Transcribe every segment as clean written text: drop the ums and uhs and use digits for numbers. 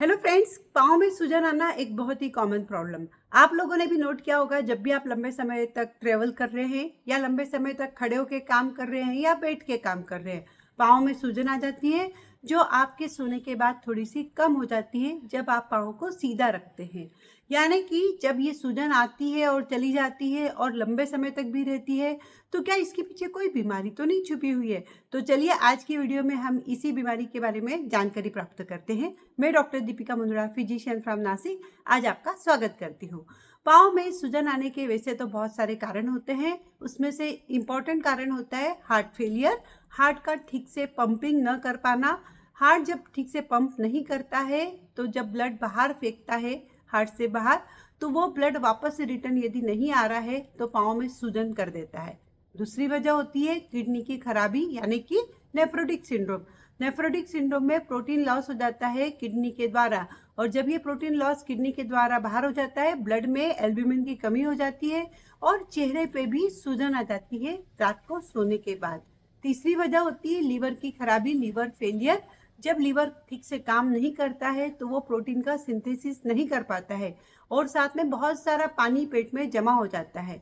Hello friends, पाँव में सूजन आना एक बहुत ही कॉमन प्रॉब्लम। आप लोगों ने भी नोट किया होगा, जब भी आप लंबे समय तक ट्रेवल कर रहे हैं या लंबे समय तक खड़े होकर काम कर रहे हैं या बैठ के काम कर रहे हैं, पाँव में सूजन आ जाती है, जो आपके सोने के बाद थोड़ी सी कम हो जाती है जब आप पाँव को सीधा रखते हैं। यानी कि जब ये सूजन आती है और चली जाती है और लंबे समय तक भी रहती है, तो क्या इसके पीछे कोई बीमारी तो नहीं छुपी हुई है? तो चलिए आज की वीडियो में हम इसी बीमारी के बारे में जानकारी प्राप्त करते हैं। मैं doctor Deepika Mundra, physician from Nashik, आज आपका स्वागत करती हूँ। पाँव में सूजन आने के वैसे तो बहुत सारे कारण होते हैं, उसमें से इम्पॉर्टेंट कारण होता है हार्ट फेलियर। हार्ट का ठीक से पंपिंग न कर पाना। हार्ट जब ठीक से पंप नहीं करता है, तो जब ब्लड बाहर फेंकता है हार्ट से बाहर, तो वो ब्लड वापस से रिटर्न यदि नहीं आ रहा है तो पाँव में सूजन कर देता है। दूसरी वजह होती है किडनी की खराबी, यानी कि नेफ्रोटिक सिंड्रोम। नेफ्रोटिक सिंड्रोम में प्रोटीन लॉस हो जाता है किडनी के द्वारा, और जब ये प्रोटीन लॉस किडनी के द्वारा बाहर हो जाता है, ब्लड में एल्ब्यूमिन की कमी हो जाती है और चेहरे पे भी सूजन आ जाती है रात को सोने के बाद। तीसरी वजह होती है लीवर की खराबी, लीवर फेलियर। जब लीवर ठीक से काम नहीं करता है तो वो प्रोटीन का सिंथेसिस नहीं कर पाता है और साथ में बहुत सारा पानी पेट में जमा हो जाता है।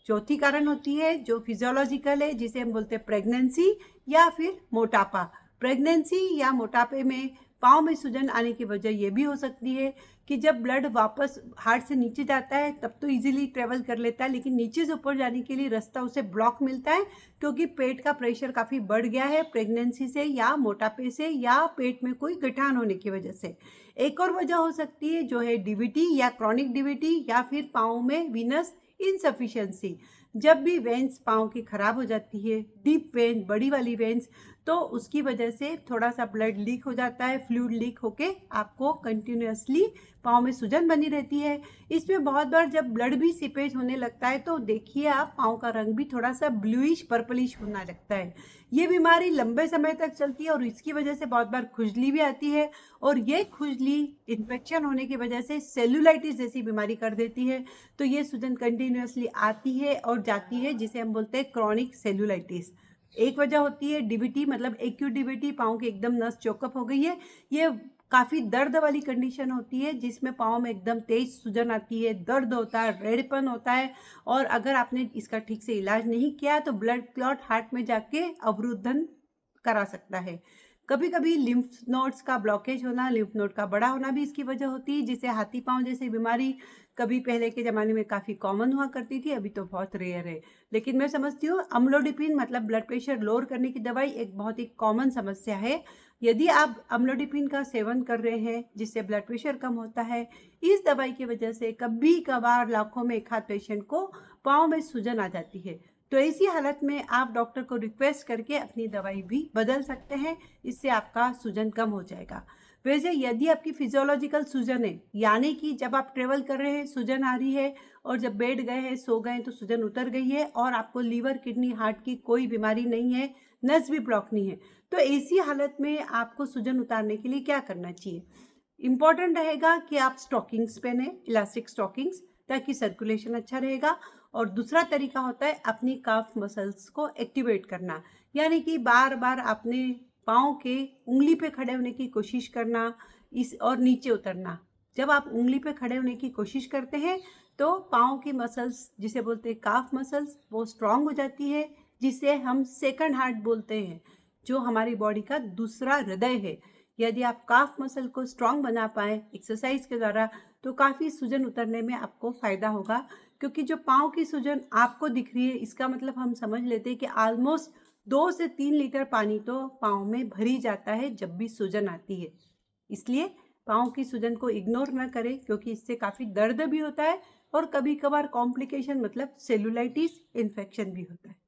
चौथी कारण होती है जो फिजियोलॉजिकल है, जिसे हम बोलते हैं प्रेगनेंसी या फिर मोटापा। प्रेगनेंसी या मोटापे में पाँव में सूजन आने की वजह यह भी हो सकती है कि जब ब्लड वापस हार्ट से नीचे जाता है तब तो इजीली ट्रेवल कर लेता है, लेकिन नीचे से ऊपर जाने के लिए रास्ता उसे ब्लॉक मिलता है, क्योंकि पेट का प्रेशर काफ़ी बढ़ गया है प्रेगनेंसी से या मोटापे से या पेट में कोई गठान होने की वजह से। एक और वजह हो सकती है जो है डीवीटी या क्रॉनिक डीवीटी या फिर पाँव में वीनस इनसफिशिएंसी। जब भी वेंस पाँव की खराब हो जाती है, डीप वेन, बड़ी वाली वेंस, तो उसकी वजह से थोड़ा सा ब्लड लीक हो जाता है, फ्लूइड लीक होके आपको कंटिन्यूअसली पाँव में सूजन बनी रहती है। इसमें बहुत बार जब ब्लड भी सीपेज होने लगता है तो देखिए आप, पाँव का रंग भी थोड़ा सा ब्लूइश पर्पलिश होने लगता है। ये बीमारी लंबे समय तक चलती है और इसकी वजह से बहुत बार खुजली भी आती है, और ये खुजली इन्फेक्शन होने की वजह से सेलुलाइटिस जैसी बीमारी कर देती है। तो ये सूजन कंटिन्यूअसली आती है और जाती है, जिसे हम बोलते हैं क्रॉनिक सेलुलाइटिस। एक वजह होती है डीवीटी, मतलब एक्यूट डीवीटी, पाँव की एकदम नस चौकअप हो गई है। ये काफ़ी दर्द वाली कंडीशन होती है जिसमें पाँव में एकदम तेज सूजन आती है, दर्द होता है, रेडपन होता है, और अगर आपने इसका ठीक से इलाज नहीं किया तो ब्लड क्लॉट हार्ट में जाके अवरुद्धन करा सकता है। कभी कभी लिम्फ नोड्स का ब्लॉकेज होना, लिम्फ नोड का बड़ा होना भी इसकी वजह होती है, जिसे हाथी पाँव जैसी बीमारी कभी पहले के ज़माने में काफ़ी कॉमन हुआ करती थी, अभी तो बहुत रेयर है। लेकिन मैं समझती हूँ अम्लोडिपिन, मतलब ब्लड प्रेशर लोअर करने की दवाई, एक बहुत ही कॉमन समस्या है। यदि आप अम्लोडिपिन का सेवन कर रहे हैं जिससे ब्लड प्रेशर कम होता है, इस दवाई की वजह से कभी कभार लाखों में एक आध पेशेंट को पाँव में सूजन आ जाती है। तो ऐसी हालत में आप डॉक्टर को रिक्वेस्ट करके अपनी दवाई भी बदल सकते हैं, इससे आपका सूजन कम हो जाएगा। वैसे यदि आपकी फिजियोलॉजिकल सूजन है, यानी कि जब आप ट्रेवल कर रहे हैं सूजन आ रही है और जब बैठ गए हैं, सो गए तो सूजन उतर गई है, और आपको लीवर, किडनी, हार्ट की कोई बीमारी नहीं है, नस भी ब्लॉक नहीं है, तो ऐसी हालत में आपको सूजन उतारने के लिए क्या करना चाहिए? इम्पॉर्टेंट रहेगा कि आप स्टॉकिंग्स पहने, इलास्टिक स्टॉकिंग्स, ताकि सर्कुलेशन अच्छा रहेगा। और दूसरा तरीका होता है अपनी काफ मसल्स को एक्टिवेट करना, यानी कि बार बार अपने पाँव के उंगली पे खड़े होने की कोशिश करना, इस और नीचे उतरना। जब आप उंगली पे खड़े होने की कोशिश करते हैं तो पाँव की मसल्स, जिसे बोलते हैं काफ मसल्स, वो स्ट्रांग हो जाती है, जिसे हम सेकंड हार्ट बोलते हैं, जो हमारी बॉडी का दूसरा हृदय है। यदि आप काफ मसल को स्ट्रांग बना पाए एक्सरसाइज के द्वारा, तो काफ़ी सूजन उतरने में आपको फ़ायदा होगा। क्योंकि जो पाँव की सूजन आपको दिख रही है, इसका मतलब हम समझ लेते हैं कि ऑलमोस्ट 2 से 3 लीटर पानी तो पाँव में भर ही जाता है जब भी सूजन आती है। इसलिए पाँव की सूजन को इग्नोर न करें, क्योंकि इससे काफ़ी दर्द भी होता है और कभी कभार कॉम्प्लिकेशन, मतलब सेलुलाइटिस इन्फेक्शन भी होता है।